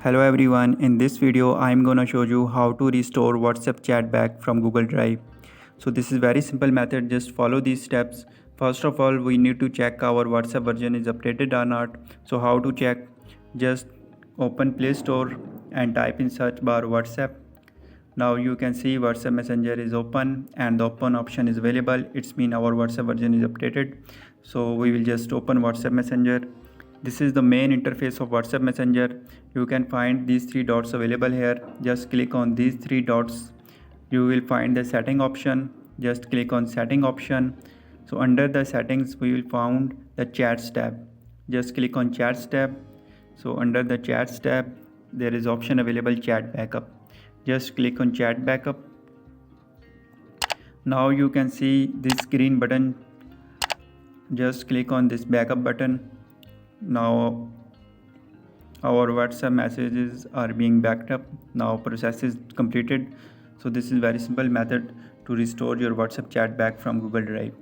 Hello everyone, in this video I am gonna show you how to restore WhatsApp chat back from Google Drive. So this is very simple method, just follow these steps. First of all, we need to check our WhatsApp version is updated or not. So how to check? Just open Play Store and type in search bar WhatsApp. Now you can see WhatsApp Messenger is open and the open option is available. It's mean our WhatsApp version is updated. So we will just open WhatsApp Messenger. This is the main interface of WhatsApp Messenger. You can find these three dots available here. Just click on these three dots. You will find the setting option. Just click on setting option. So under the settings we will find the chats tab. Just click on chats tab. So under the chats tab there is option available chat backup. Just click on chat backup. Now you can see this green button. Just click on this backup button. Now our WhatsApp messages are being backed up. Now process is completed. So this is very simple method to restore your WhatsApp chat back from Google Drive.